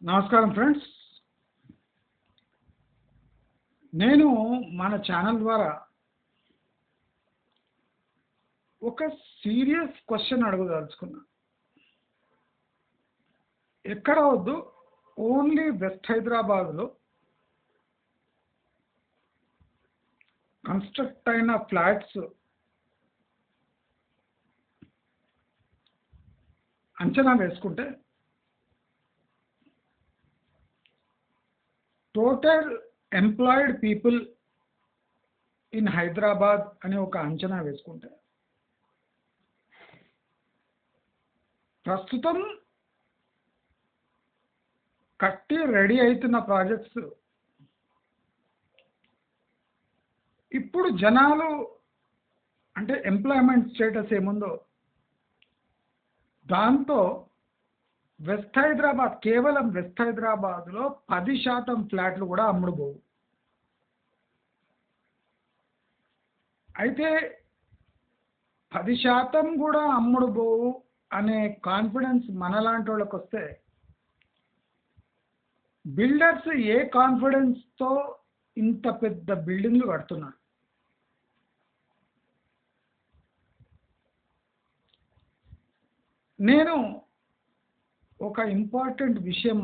నమస్కారం ఫ్రెండ్స్. నేను మన ఛానల్ ద్వారా ఒక సీరియస్ క్వశ్చన్ అడగదలుచుకున్నా. ఎక్కడ వద్దు, ఓన్లీ వెస్ట్ హైదరాబాద్లో కన్స్ట్రక్ట్ అయిన ఫ్లాట్స్ అంచనా వేసుకుంటే total employed people in Hyderabad అని ఒక అంచనా వేసుకుంటే ప్రస్తుతం కట్టి రెడీ అవుతున్న ప్రాజెక్ట్స్ ఇప్పుడు జనాలు అంటే ఎంప్లాయ్మెంట్ స్టేటస్ ఏముందో దాంతో వెస్ట్ హైదరాబాద్, కేవలం వెస్ట్ హైదరాబాద్లో 10% ఫ్లాట్లు కూడా అమ్ముడుపోవు. అయితే 10% కూడా అమ్ముడుపోవు అనే కాన్ఫిడెన్స్ మనలాంటి వాళ్ళకి వస్తే బిల్డర్స్ ఏ కాన్ఫిడెన్స్తో ఇంత పెద్ద బిల్డింగ్లు కడుతున్నారు? నేను ఒక ఇంపార్టెంట్ విషయం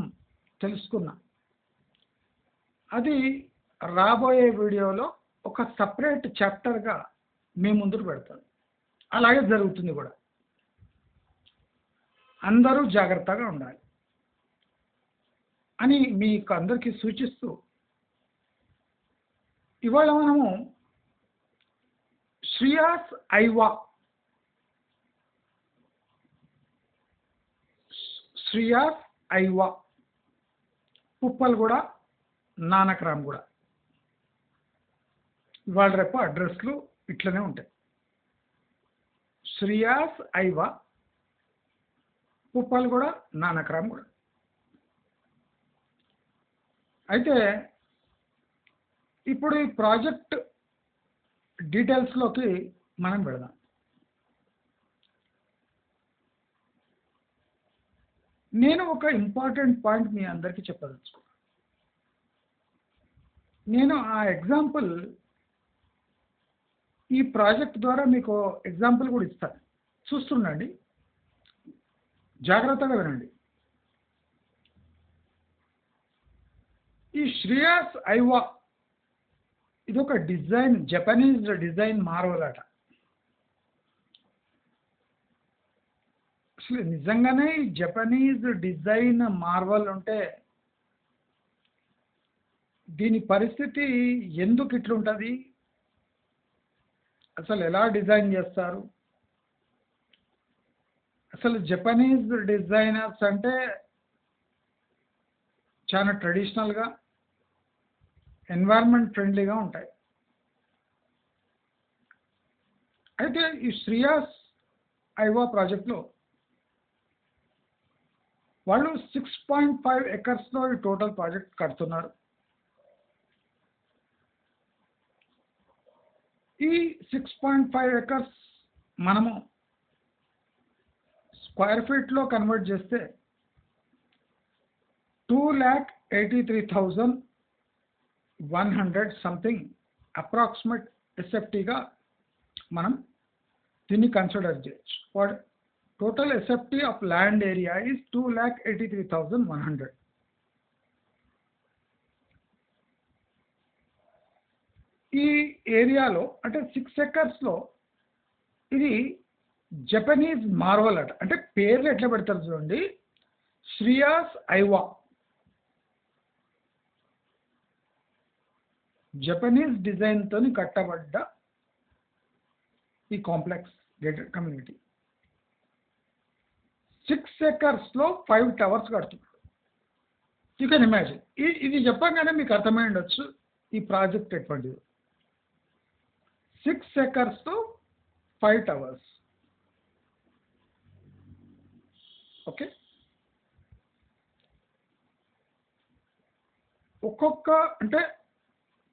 తెలుసుకున్నా. అది రాబోయే వీడియోలో ఒక సపరేట్ చాప్టర్గా మీ ముందుకు పెడతాను. అలాగే జరుగుతుంది కూడా. అందరూ జాగ్రత్తగా ఉండాలి అని మీకు అందరికీ సూచిస్తూ ఇవాళ మనము శ్రీయాస్ ఐవా పుప్పలగూడ, నానక్రామ్గూడ, ఇవాళ రేపు అడ్రస్లు ఇట్లనే ఉంటాయి. శ్రీయాస్ ఐవా పుప్పలగూడ, నానక్రామ్గూడ. అయితే ఇప్పుడు ఈ ప్రాజెక్ట్ డీటెయిల్స్లోకి మనం వెళదాం. నేను ఒక ఇంపార్టెంట్ పాయింట్ మీ అందరికీ చెప్పదలుచుకున్నాను. నేను ఆ ఎగ్జాంపుల్ ఈ ప్రాజెక్ట్ ద్వారా మీకు ఎగ్జాంపుల్ కూడా ఇస్తాను. చూస్తుండండి, జాగ్రత్తగా వినండి. ఈ శ్రీయాస్ ఐవా ఇదొక డిజైన్, జపనీస్ డిజైన్ మార్వల్ అట. అసలు నిజంగానే ఈ జపనీస్ డిజైన్ మార్వల్ ఉంటే దీని పరిస్థితి ఎందుకు ఇట్లుంటుంది? అసలు ఎలా డిజైన్ చేస్తారు? అసలు జపనీస్ డిజైనర్స్ అంటే చాలా ట్రెడిషనల్గా, ఎన్వైరన్మెంట్ ఫ్రెండ్లీగా ఉంటాయి. అయితే ఈ శ్రీయాస్ ఐవా ప్రాజెక్ట్లో వాళ్ళు 6.5 ఎకర్స్లో ఈ టోటల్ ప్రాజెక్ట్ కడుతున్నారు. ఈ 6.5 ఎకర్స్ మనము స్క్వేర్ ఫీట్లో కన్వర్ట్ చేస్తే 2,83,100 సంథింగ్ అప్రాక్సిమేట్ ఎస్ఎఫ్టీగా మనం దీన్ని కన్సిడర్ చేయొచ్చు. What total SFT of land area is 2,83,100. ఈ ఏరియాలో అంటే 6 ఎకర్స్లో ఇది జపనీస్ మార్వల్ అట. అంటే పేర్లు ఎట్లా పెడతారు చూడండి, శ్రీయాస్ ఐవా, జపనీస్ డిజైన్తో కట్టబడ్డ ఈ కాంప్లెక్స్ గేటెడ్ కమ్యూనిటీ 6 ఎకర్స్లో 5 టవర్స్ కడుతున్నారు. You can imagine. ఇది చెప్పగానే మీకు అర్థమై ఉండొచ్చు ఈ ప్రాజెక్ట్ ఎటువంటిది. 6 ఎకర్స్తో 5 టవర్స్. ఓకే, ఒక్కొక్క అంటే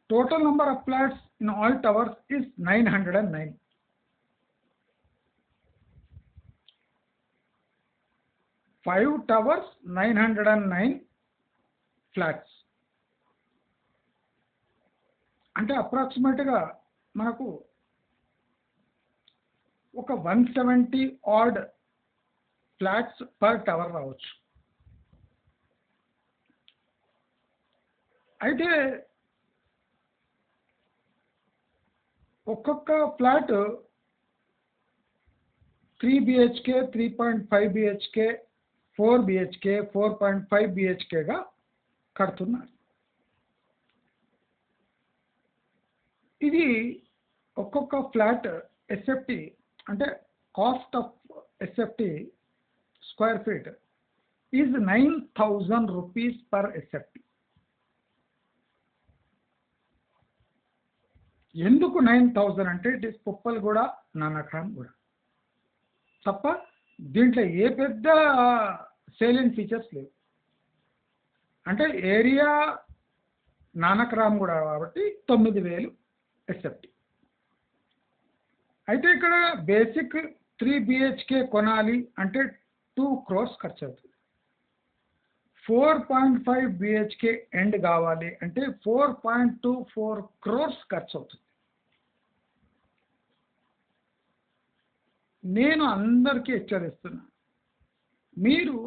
total number of flats in all towers is 909. 5 towers 909 flats. అంటే అప్రాక్సిమేట్గా మనకు ఒక 170 ఆడ్ ఫ్లాట్స్ పర్ టవర్ రావచ్చు. అయితే ఒక్కొక్క ఫ్లాట్ 3 బిహెచ్కే, 3.5 బిహెచ్కే, 4 బిహెచ్కే, 4.5 బిహెచ్కేగా కడుతున్నారు. ఇది ఒక్కొక్క ఫ్లాట్ ఎస్ఎఫ్టి అంటే cost of SFT square feet is 9,000 rupees per SFT. ఎందుకు 9,000 అంటే ఇట్ ఈస్ పుప్పలగూడ, నానక్రామ్గూడ తప్ప దీంట్లో ఏ పెద్ద సేలియన్ ఫీచర్స్ లేవు. అంటే ఏరియా నానక్రామ్గూడ కాబట్టి 9,000 ఎస్ఎఫ్టి. అయితే ఇక్కడ బేసిక్ 3 బిహెచ్కే కొనాలి అంటే 2 crores ఖర్చు అవుతుంది. 4.5 బిహెచ్కే ఎండ్ కావాలి అంటే 4.24 crores ఖర్చు అవుతుంది. నేను అందరికీ హెచ్చరిస్తున్నా, మీరు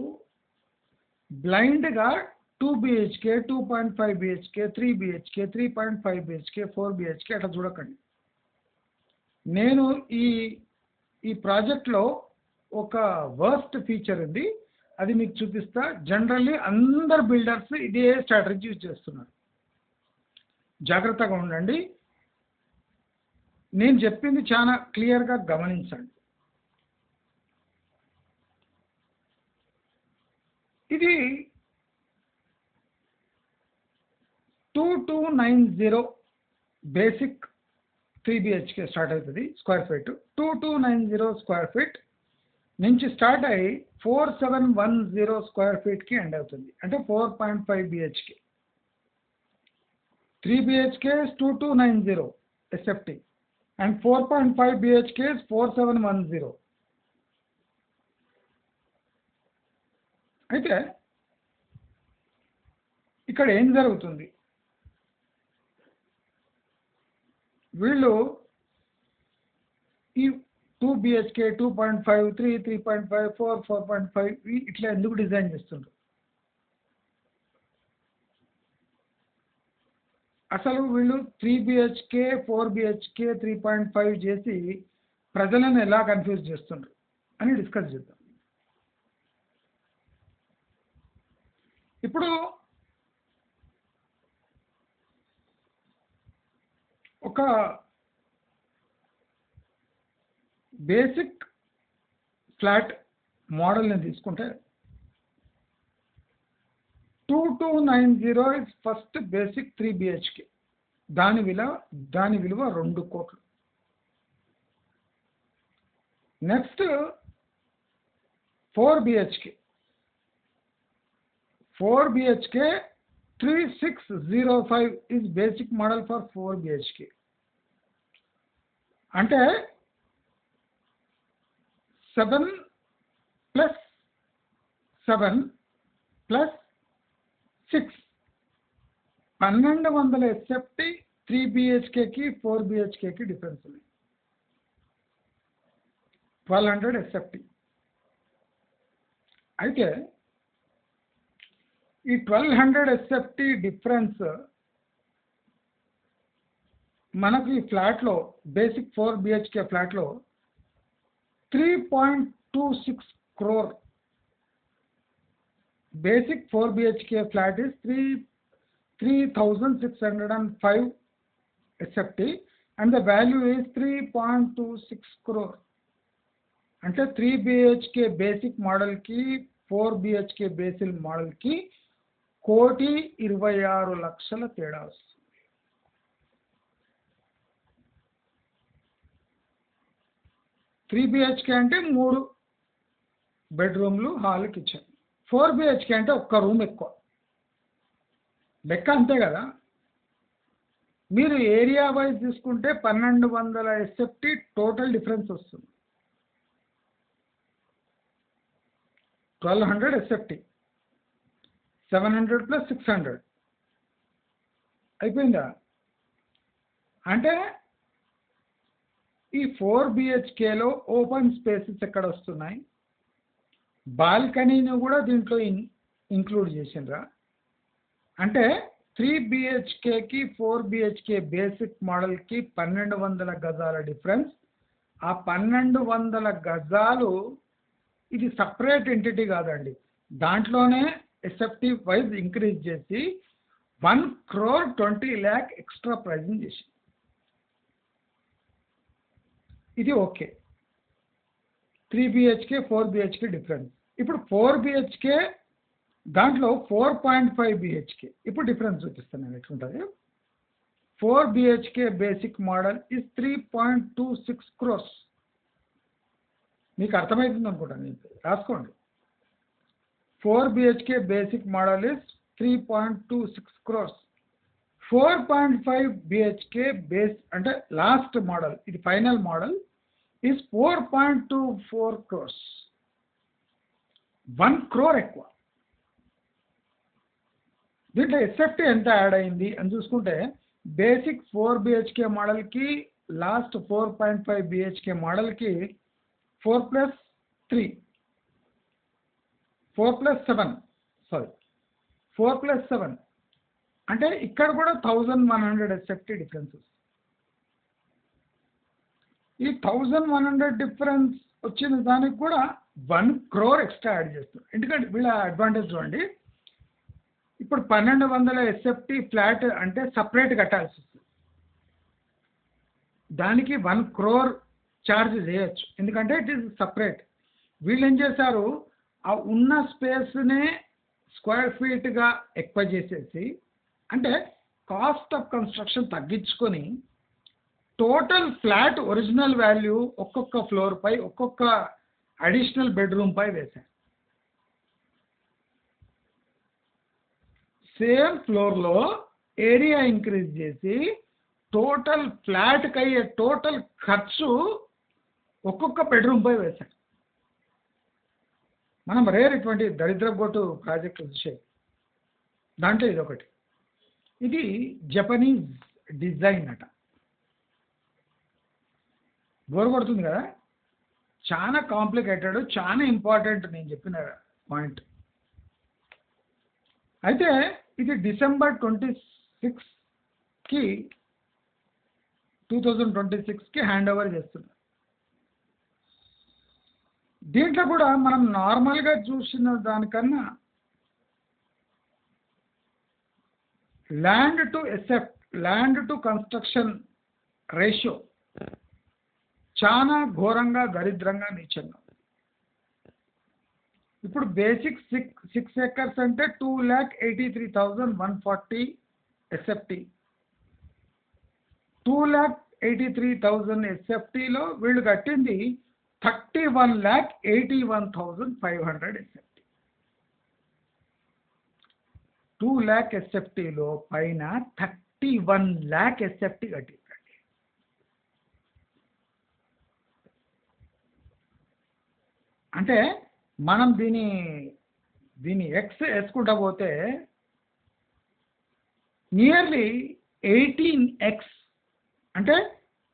బ్లైండ్గా 2 BHK, 2.5 BHK, 3 BHK, 3.5 BHK, 4 BHK అట్లా చూడకండి. నేను ఈ ప్రాజెక్ట్లో ఒక వర్స్ట్ ఫీచర్ ఉంది, అది మీకు చూపిస్తా. జనరల్లీ అందరు బిల్డర్స్ ఇదే స్ట్రాటజీ యూజ్ చేస్తున్నారు. జాగ్రత్తగా ఉండండి. నేను చెప్పింది చాలా క్లియర్గా గమనించండి. ఇది 2290 బేసిక్ 3 బిహెచ్కే స్టార్ట్ అవుతుంది స్క్వేర్ ఫీట్. 2290 స్క్వేర్ ఫీట్ నుంచి స్టార్ట్ అయ్యి 4710 స్క్వేర్ ఫీట్కి ఎండ్ అవుతుంది. అంటే 4.5 BHK. 3 BHK 2290 SFT and 4.5 BHK 4710. అయితే ఇక్కడ ఏం జరుగుతుంది, వీళ్ళు ఈ 2 బిహెచ్కే, 2.5, 3, 3.5, 4, 4.5 ఇట్లా ఎందుకు డిజైన్ చేస్తుండ్రు? అసలు వీళ్ళు 3 బిహెచ్కే, 4 బిహెచ్కే, 3.5 చేసి ప్రజలను ఎలా కన్ఫ్యూజ్ చేస్తుండ్రు అని డిస్కస్ చేద్దాం. ఇప్పుడు ఒక బేసిక్ ఫ్లాట్ మోడల్ని తీసుకుంటే 2290 ఇస్ ఫస్ట్ బేసిక్ 3 బిహెచ్కే. దాని విలువ 2 కోట్లు. Next 4 BHK. 4 BHK 3605 is basic model for 4 BHK. అంటే 7 plus 7 plus 6 1200 ఎస్ఎఫ్టి 3 బిహెచ్కేకి 4 బిహెచ్కేకి డిఫరెన్స్ ఉంది. 1200 ఎస్ఎఫ్టి. అయితే ఈ 1200 ఎస్ఎఫ్టి డిఫరెన్స్ మనకు ఈ ఫ్లాట్లో బేసిక్ 4 బిహెచ్కే ఫ్లాట్లో 3.26 crore. Basic 4 BHK flat is 3,605 SFT and the value is 3.26 crore. అంటే 3 BHK basic model की 4 BHK basic model की 1,26,00,000 తేడా వస్తుంది. త్రీ బిహెచ్కే అంటే 3 బెడ్రూమ్లు హాల్ కిచెన్. 4 బిహెచ్కే అంటే ఒక్క రూమ్ ఎక్కువ. లెక్క అంతే కదా. మీరు ఏరియా వైజ్ తీసుకుంటే 1200 ఎస్ఎఫ్టీ టోటల్ డిఫరెన్స్ వస్తుంది. 1200 ఎస్ఎఫ్టీ 700 ప్లస్ 600 అయిపోయిందా? అంటే ఈ 4 బిహెచ్కేలో ఓపెన్ స్పేసెస్ ఎక్కడ వస్తున్నాయి, బాల్కనీని కూడా దీంట్లో ఇంక్లూడ్ చేసిండ్రా? అంటే 3 బిహెచ్కేకి 4 బిహెచ్కే బేసిక్ మోడల్కి 1200 గజాల డిఫరెన్స్. ఆ 1200 గజాలు ఇది సపరేట్ ఎంటిటీ కాదండి, దాంట్లోనే ఎస్ఎఫ్టీ వైజ్ ఇంక్రీజ్ చేసి 1,20,00,000 ఎక్స్ట్రా ప్రైజింగ్ చేసి ఇది ఓకే. 3 BHK 4 BHK difference. ఇప్పుడు 4 బిహెచ్కే దాంట్లో 4.5 బిహెచ్కే ఇప్పుడు డిఫరెన్స్ చూపిస్తున్నాను ఎట్లుంటుంది. 4 BHK basic model is 3.26 crores. మీకు అర్థమవుతుంది అనుకుంటాను, రాసుకోండి. 4 BHK basic model is 3.26 crores. 4.5 BHK base అంటే లాస్ట్ మోడల్, ఇది final model, is 4.24 crores. 1 crore ఎక్కువ. దీంట్లో ఎస్ఎఫ్టీ ఎంత యాడ్ అయింది అని చూసుకుంటే బేసిక్ 4 బిహెచ్కే మోడల్కి లాస్ట్ 4.5 బిహెచ్కే మోడల్కి 4 + 3 4 + 7 సారీ 4 + 7 అంటే ఇక్కడ కూడా 1100 ఎస్ఎఫ్టీ డిఫరెన్సెస్. ఈ 1100 డిఫరెన్స్ వచ్చిన దానికి కూడా 1 crore ఎక్స్ట్రా యాడ్ చేస్తారు. ఎందుకంటే వీళ్ళ అడ్వాంటేజ్ చూడండి, ఇప్పుడు 1200 ఎస్ఎఫ్టీ ఫ్లాట్ అంటే సపరేట్ కట్టాల్సి వస్తుంది, దానికి 1 crore ఛార్జ్ చేయొచ్చు, ఎందుకంటే ఇట్ ఈస్ సపరేట్. వీళ్ళు ఏం చేశారు, ఆ ఉన్న స్పేస్నే స్క్వేర్ ఫీట్గా ఎక్కువ చేసేసి, అంటే కాస్ట్ ఆఫ్ కన్స్ట్రక్షన్ తగ్గించుకొని టోటల్ ఫ్లాట్ ఒరిజినల్ వాల్యూ ఒక్కొక్క ఫ్లోర్ పై ఒక్కొక్క అడిషనల్ బెడ్రూమ్ పై వేశారు. సేమ్ ఫ్లోర్లో ఏరియా ఇంక్రీజ్ చేసి టోటల్ ఫ్లాట్కి అయ్యే టోటల్ ఖర్చు ఒక్కొక్క బెడ్రూమ్ పై వేశారు. మనం రేర్ ఇటువంటి దరిద్రపోటు ప్రాజెక్టులు చూసే దాంట్లో ఇదొకటి. ఇది జపనీస్ డిజైన్ అట. బోర్ కొడుతుంది కదా, చాలా కాంప్లికేటెడ్, చాలా ఇంపార్టెంట్ నేను చెప్పిన పాయింట్. అయితే ఇది డిసెంబర్ 26కి 2026కి హ్యాండ్ ఓవర్ చేస్తున్నారు. దీంట్లో కూడా మనం నార్మల్గా చూసిన దానికన్నా ల్యాండ్ టు కన్స్ట్రక్షన్ రేషియో చాలా ఘోరంగా దరిద్రంగా నీచంగా. ఇప్పుడు బేసిక్ 6 acres అంటే 2,83,140 ఎస్ఎఫ్టీ. 2,83,000 ఎస్ఎఫ్టీలో వీళ్ళు కట్టింది 31,81,500 ఎస్ఎఫ్టీ. 2 lakh ఎస్ఎఫ్టీలో పైన 31 lakh ఎస్ఎఫ్టీ కట్టిందండి. అంటే మనం దీని ఎక్స్ వేసుకుంటా పోతే నియర్లీ 18x. అంటే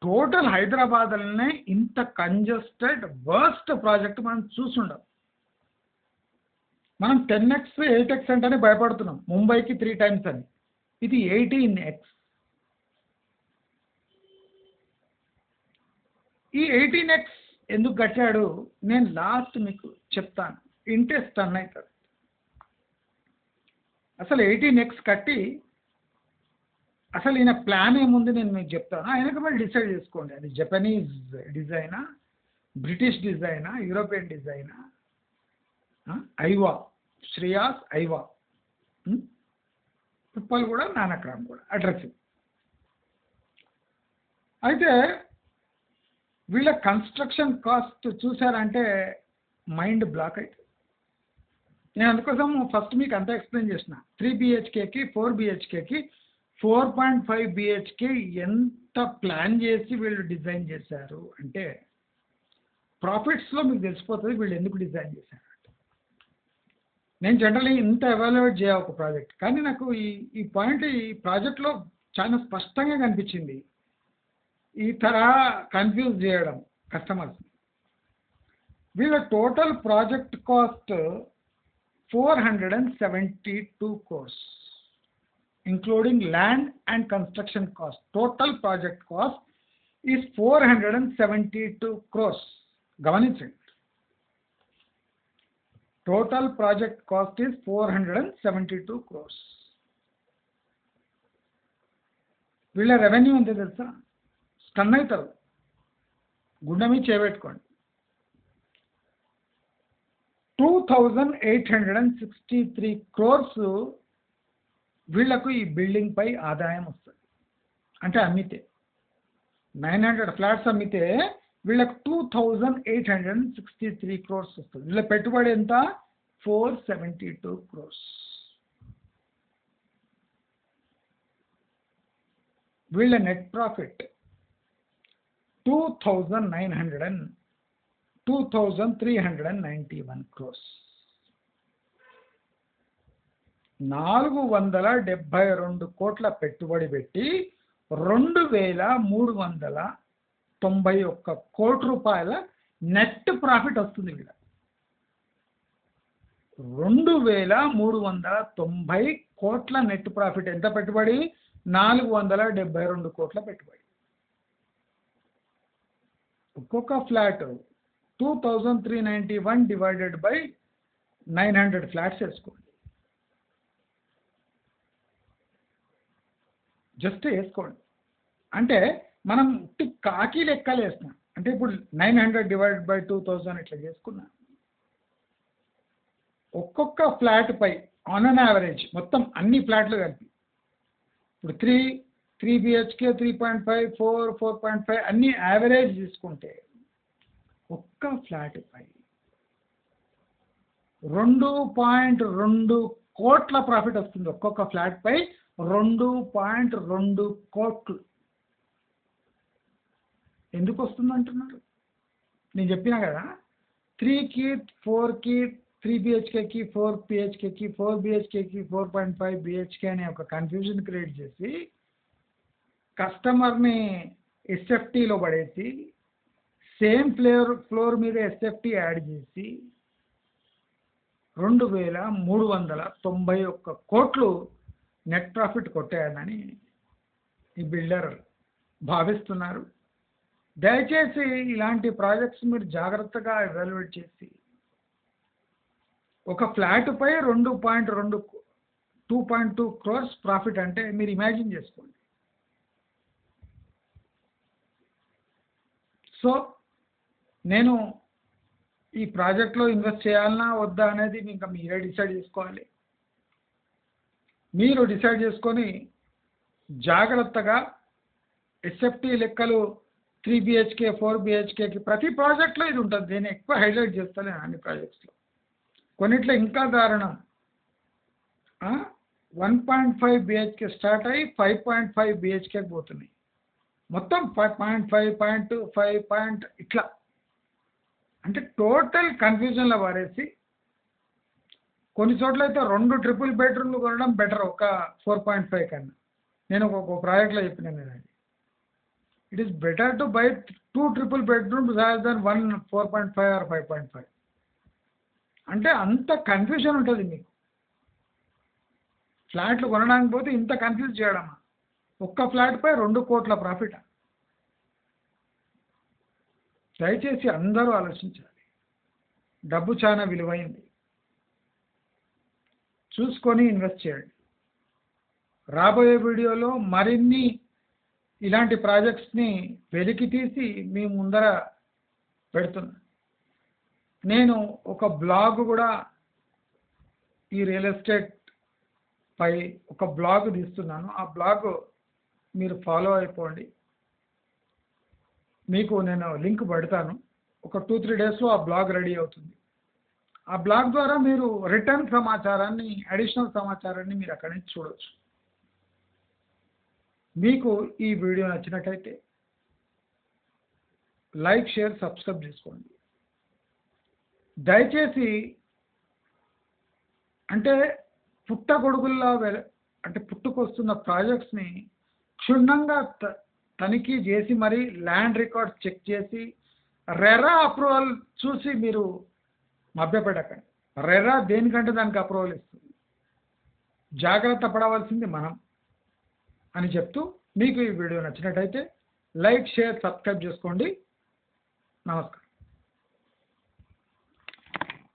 టోటల్ హైదరాబాద్లోనే ఇంత కంజెస్టెడ్ వర్స్ట్ ప్రాజెక్ట్ మనం చూసుండం. మనం 10x 8x అంటేనే భయపడుతున్నాం, ముంబైకి 3 times అని. ఇది 18x. ఈ 18x ఎందుకు కట్టాడు నేను లాస్ట్ మీకు చెప్తాను, ఇంట్రెస్ట్ అన్న అవుతుంది. అసలు 18x కట్టి అసలు ఈయన ప్లాన్ ఏముంది నేను మీకు చెప్తాను, ఆయనకు మరి డిసైడ్ చేసుకోండి. అది జపనీస్ డిజైనా, బ్రిటిష్ డిజైనా, యూరోపియన్ డిజైనా, ఐవా, శ్రేయాస్ ఐవా, ఉప్పల్ కూడా, నానక్రామ్ కూడా అడ్రస్. అయితే వీళ్ళ కన్స్ట్రక్షన్ కాస్ట్ చూసారంటే మైండ్ బ్లాక్ అవుతుంది. నేను అందుకోసం ఫస్ట్ మీకు అంతా ఎక్స్ప్లెయిన్ చేసిన. 3 బిహెచ్కేకి 4 బిహెచ్కేకి 4.5 బిహెచ్కే ఎంత ప్లాన్ చేసి వీళ్ళు డిజైన్ చేశారు అంటే ప్రాఫిట్స్లో మీకు తెలిసిపోతుంది వీళ్ళు ఎందుకు డిజైన్ చేశారు. నేను జనరల్లీ ఇంత ఎవాల్యుయేట్ చేయ ఒక ప్రాజెక్ట్, కానీ నాకు ఈ పాయింట్ ఈ ప్రాజెక్ట్లో చాలా స్పష్టంగా కనిపించింది. ఈ తరహా కన్ఫ్యూజ్ చేయడం కస్టమర్స్. వీళ్ళ total project cost 472 crores, including land and construction cost. Total project cost is 472 crores. గమనించండి, total project cost is 472 crores. వీళ్ళ రెవెన్యూ ఎంత తెలుసా? స్టన్ అవుతారు, గుండె మీద చేపెట్టుకోండి. 2863 crores వీళ్లకు ఈ బిల్డింగ్ పై ఆదాయం వస్తుంది. అంటే అమ్మితే 900 ఫ్లాట్స్ అమ్మితే వీళ్ళకు 2863 crores వస్తుంది. వీళ్ళ పెట్టుబడి ఎంత? 472 crores. వీళ్ళ నెట్ ప్రాఫిట్ 2391 crores. 472 కోట్ల పెట్టుబడి పెట్టి 2391 కోట్ల రూపాయల నెట్ ప్రాఫిట్ వస్తుంది. వీళ్ళ 2390 కోట్ల నెట్ ప్రాఫిట్. ఎంత పెట్టుబడి? 472 కోట్ల పెట్టుబడి. ఒక్కొక్క ఫ్లాట్ 2391 డివైడెడ్ బై 900 ఫ్లాట్స్ వేసుకోండి. జస్ట్ వేసుకోండి. అంటే మనం కాకి లెక్కలు వేస్తున్నాం. అంటే ఇప్పుడు 900 డివైడెడ్ బై 2000 ఇట్లా చేసుకున్నాం. ఒక్కొక్క ఫ్లాట్ పై ఆన్ అన్ యావరేజ్ మొత్తం అన్ని ఫ్లాట్లు కలిపి ఇప్పుడు 3 BHK 3.5 4 4.5 అన్ని యావరేజ్ తీసుకుంటే ఒక్క ఫ్లాట్ పై 2.2 కోట్ల ప్రాఫిట్ వస్తుంది. ఒక్కొక్క ఫ్లాట్ పై 2.2 కోట్లు. ఎందుకు వస్తుంది అంటున్నారు? నేను చెప్పినా కదా, 3కి 4కి 3 BHKకి 4 BHKకి 4 BHKకి 4.5 BHK అనే ఒక కన్ఫ్యూజన్ క్రియేట్ చేసి కస్టమర్ని ఎస్ఎఫ్టీలో పడేసి సేమ్ ఫ్లోర్ మీద ఎస్ఎఫ్టీ యాడ్ చేసి 2391 కోట్లు నెట్ ప్రాఫిట్ కొట్టేయాలని ఈ బిల్డర్ భావిస్తున్నారు. దయచేసి ఇలాంటి ప్రాజెక్ట్స్ మీరు జాగ్రత్తగా ఎవాల్యుయేట్ చేసి ఒక ఫ్లాట్ పై 2.2 crores ప్రాఫిట్ అంటే మీరు ఇమాజిన్ చేసుకోండి. సో నేను ఈ ప్రాజెక్ట్లో ఇన్వెస్ట్ చేయాలన్నా వద్దా అనేది ఇంకా మీరే డిసైడ్ చేసుకోవాలి. మీరు డిసైడ్ చేసుకొని జాగ్రత్తగా ఎస్ఎఫ్టీ లెక్కలు 3 BHK 4 BHKకి ప్రతి ప్రాజెక్ట్లో ఇది ఉంటుంది. నేను ఎక్కువ హైలైట్ చేస్తాను అన్ని ప్రాజెక్ట్స్లో. కొన్నిట్లో ఇంకా దారుణం, 1.5 BHK స్టార్ట్ అయ్యి 5.5 BHKకి పోతున్నాయి. మొత్తం 5.5 0.2 5 ఇట్లా. అంటే టోటల్ కన్ఫ్యూజన్లో వారేసి కొన్ని చోట్ల అయితే 2 ట్రిపుల్ బెడ్రూమ్లు కొనడం బెటర్ ఒక 4.5 కన్నా. నేను ఒక ప్రాజెక్ట్లో చెప్పినాను నేను, it is better to buy 2 triple bedrooms rather than 1 4.5 or 5.5. అంటే అంత కన్ఫ్యూజన్ ఉంటుంది మీకు. ఫ్లాట్లు కొనడానికి పోతే ఇంత కన్ఫ్యూజ్ చేయడమా? ఒక్క ఫ్లాట్ పై 2 కోట్ల ప్రాఫిట్. దయచేసి అందరూ ఆలోచించాలి. డబ్బు చాలా విలువైంది, చూసుకొని ఇన్వెస్ట్ చేయండి. రాబోయే వీడియోలో మరిన్ని ఇలాంటి ప్రాజెక్ట్స్ని వెలికి తీసి మీ ముందర పెడుతున్నా. నేను ఒక బ్లాగ్ కూడా ఈ రియల్ ఎస్టేట్ పై ఒక బ్లాగ్ తీస్తున్నాను. ఆ బ్లాగ్ మీరు ఫాలో అయిపోండి. మీకు నేను లింక్ పెడతాను. ఒక 2-3 డేస్లో ఆ బ్లాగ్ రెడీ అవుతుంది. ఆ బ్లాగ్ ద్వారా మీరు రిటర్న్ సమాచారాన్ని, అడిషనల్ సమాచారాన్ని మీరు అక్కడి నుంచి చూడవచ్చు. మీకు ఈ వీడియో నచ్చినట్లయితే లైక్, షేర్, సబ్స్క్రైబ్ చేసుకోండి. దయచేసి అంటే పుట్టగొడుగుల్లా అంటే పుట్టుకొస్తున్న ప్రాజెక్ట్స్ని క్షుణ్ణంగా తనిఖీ చేసి మరి ల్యాండ్ రికార్డ్స్ చెక్ చేసి రెరా అప్రూవల్ చూసి మీరు మభ్యపెట్టకండి. రెరా దేనికంటే దానికి అప్రూవల్ ఇస్తుంది. జాగ్రత్త పడవలసింది మనం అని చెప్తూ, మీకు ఈ వీడియో నచ్చినట్టయితే లైక్, షేర్, సబ్స్క్రైబ్ చేసుకోండి. నమస్కారం.